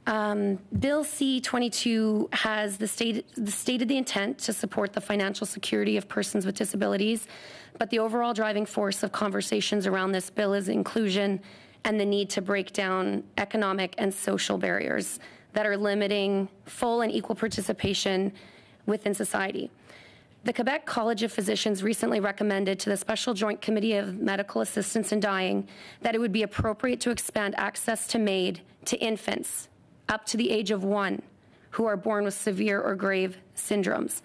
Bill C-22 has stated the intent to support the financial security of persons with disabilities, but the overall driving force of conversations around this bill is inclusion and the need to break down economic and social barriers that are limiting full and equal participation within society. The Quebec College of Physicians recently recommended to the Special Joint Committee of Medical Assistance in Dying that it would be appropriate to expand access to MAID to infants up to the age of 1 who are born with severe or grave syndromes.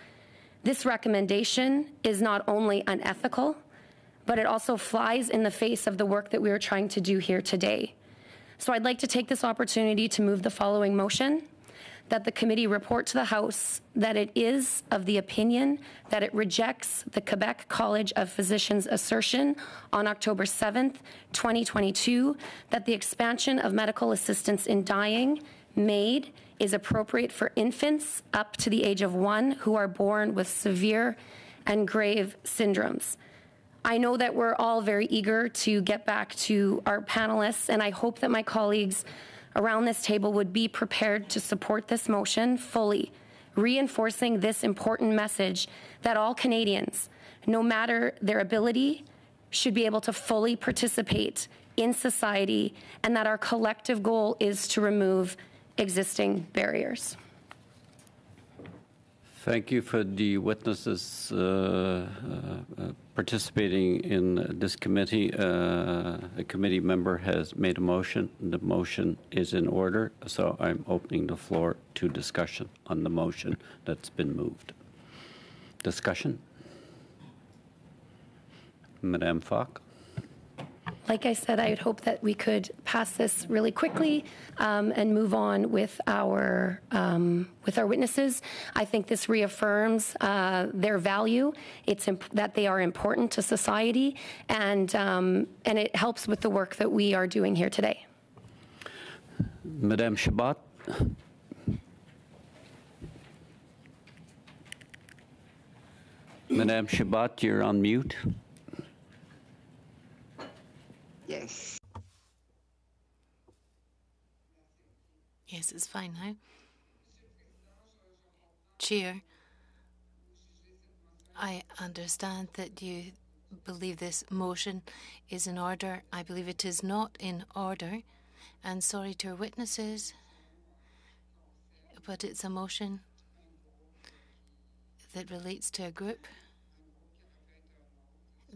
This recommendation is not only unethical, but it also flies in the face of the work that we are trying to do here today. So I'd like to take this opportunity to move the following motion: that the committee report to the House that it is of the opinion that it rejects the Quebec College of Physicians' assertion on October 7th, 2022, that the expansion of medical assistance in dying, MAID, is appropriate for infants up to the age of 1 who are born with severe and grave syndromes. I know that we're all very eager to get back to our panelists, and I hope that my colleagues around this table would be prepared to support this motion fully, reinforcing this important message that all Canadians, no matter their ability, should be able to fully participate in society, and that our collective goal is to remove existing barriers. Thank you for the witnesses participating in this committee. A committee member has made a motion. The motion is in order, so I'm opening the floor to discussion on the motion that's been moved. Discussion? Madame Falk. Like I said, I would hope that we could pass this really quickly and move on with our witnesses. I think this reaffirms their value. It's that they are important to society, and it helps with the work that we are doing here today. Madame Chabot. Madame Chabot, you're on mute. Yes. Yes, it's fine now. Chair, I understand that you believe this motion is in order. I believe it is not in order, and sorry to our witnesses, but it's a motion that relates to a group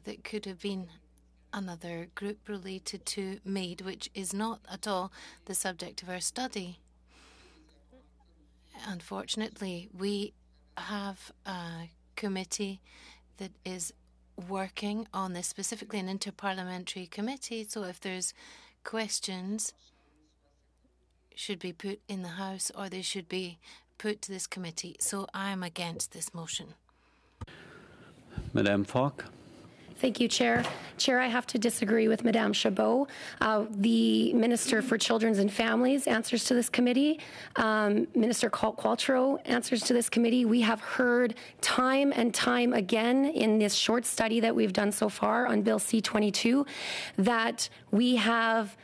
that could have been another group related to MAID, which is not at all the subject of our study. Unfortunately, we have a committee that is working on this, specifically an interparliamentary committee, so if there's questions, should be put in the House or they should be put to this committee. So I'm against this motion. Madame Falk. Thank you, Chair. Chair, I have to disagree with Madame Chabot. The Minister for Children and Families answers to this committee. Minister Qualtrough answers to this committee. We have heard time and time again in this short study that we've done so far on Bill C-22 that we have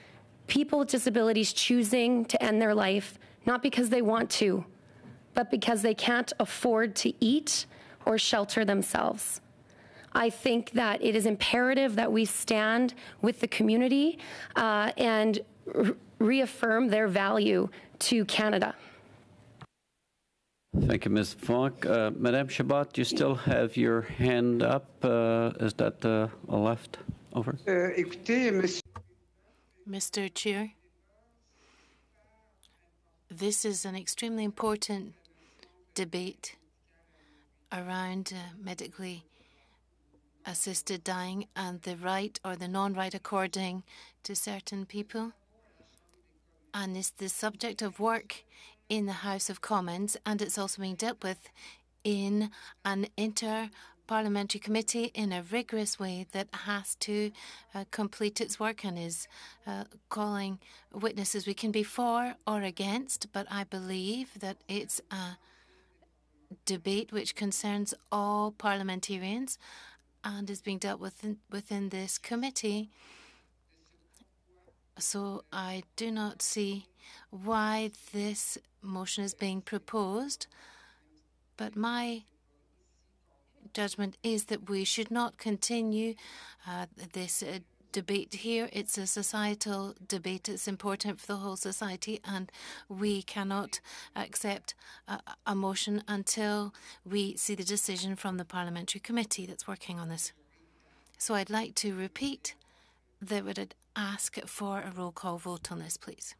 people with disabilities choosing to end their life, not because they want to, but because they can't afford to eat or shelter themselves. I think that it is imperative that we stand with the community and reaffirm their value to Canada. Thank you, Ms. Falk. Madame Chabot, you still have your hand up. Is that a left over? Mr. Chair, this is an extremely important debate around medically assisted dying and the right or the non-right according to certain people. And it's the subject of work in the House of Commons, and it's also being dealt with in an inter-parliamentary committee in a rigorous way that has to complete its work and is calling witnesses. We can be for or against, but I believe that it's a debate which concerns all parliamentarians and is being dealt with within this committee. So I do not see why this motion is being proposed, but my judgment is that we should not continue this debate here. It's a societal debate. It's important for the whole society, and we cannot accept a motion until we see the decision from the parliamentary committee that's working on this. So I'd like to repeat that would ask for a roll call vote on this, please.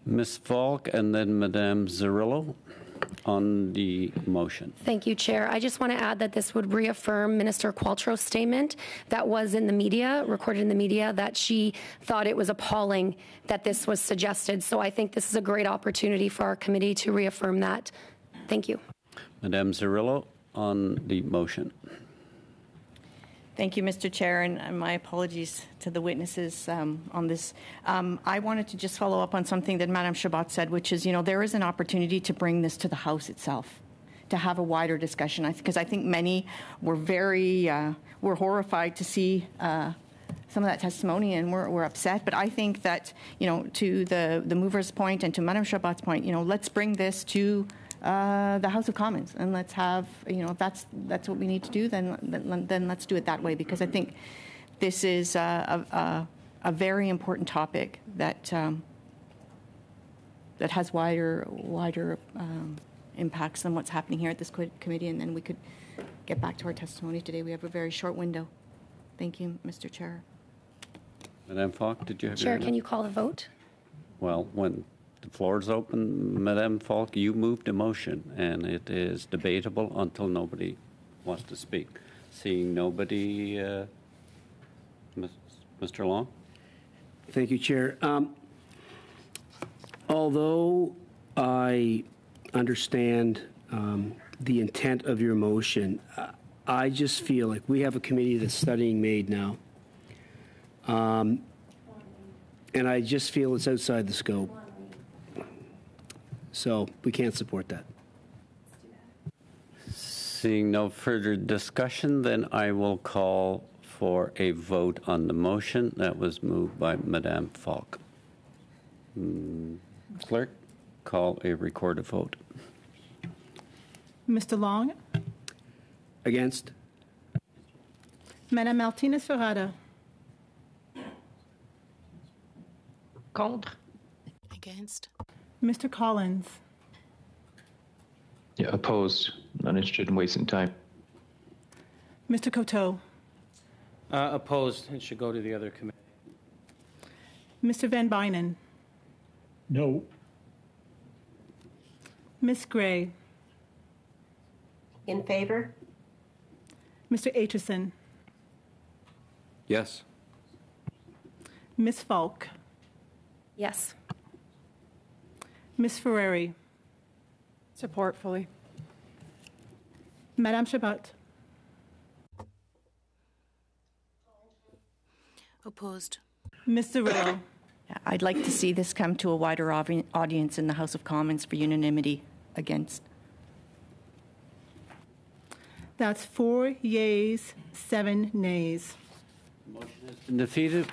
Ms. Falk and then Madame Zerillo on the motion. Thank you, Chair. I just want to add that this would reaffirm Minister Qualtrough's statement that was in the media, recorded in the media, that she thought it was appalling that this was suggested. So I think this is a great opportunity for our committee to reaffirm that. Thank you. Madame Zerillo on the motion. Thank you, Mr. Chair, and my apologies to the witnesses on this. I wanted to just follow up on something that Madame Chabot said, which is, there is an opportunity to bring this to the House itself, to have a wider discussion, because I think many were were horrified to see some of that testimony, and we're upset. But I think that, to the mover's point and to Madame Chabot's point, let's bring this to the House of Commons, and let's have, if that's what we need to do, then let's do it that way, because I think this is a very important topic that that has wider impacts than what's happening here at this committee, and then we could get back to our testimony today. We have a very short window. Thank you, Mr. Chair. Madame Falk, did you have Chair, can you call the vote? Well, when the floor is open, Madame Falk, you moved a motion, and it is debatable until nobody wants to speak. Seeing nobody, Mr. Long? Thank you, Chair. Although I understand the intent of your motion, I just feel like we have a committee that's studying MAID now. And I just feel it's outside the scope. So we can't support that. Seeing no further discussion, then I will call for a vote on the motion that was moved by Madame Falk. Clerk, call a recorded vote. Mr. Long? Against? Madame Martinez-Ferrada? Contre. Against. Mr. Collins? Yeah, opposed. Not interested in wasting time. Mr. Coteau? Opposed. It should go to the other committee. Mr. Van Bynen? No. Ms. Gray? In favor? Mr. Aitchison? Yes. Ms. Falk? Yes. Ms. Ferreri? Support fully. Madame Chabot? Opposed. Ms. Zerillo? I'd like to see this come to a wider audience in the House of Commons for unanimity against. That's 4 yeas, 7 nays. Motion has been defeated.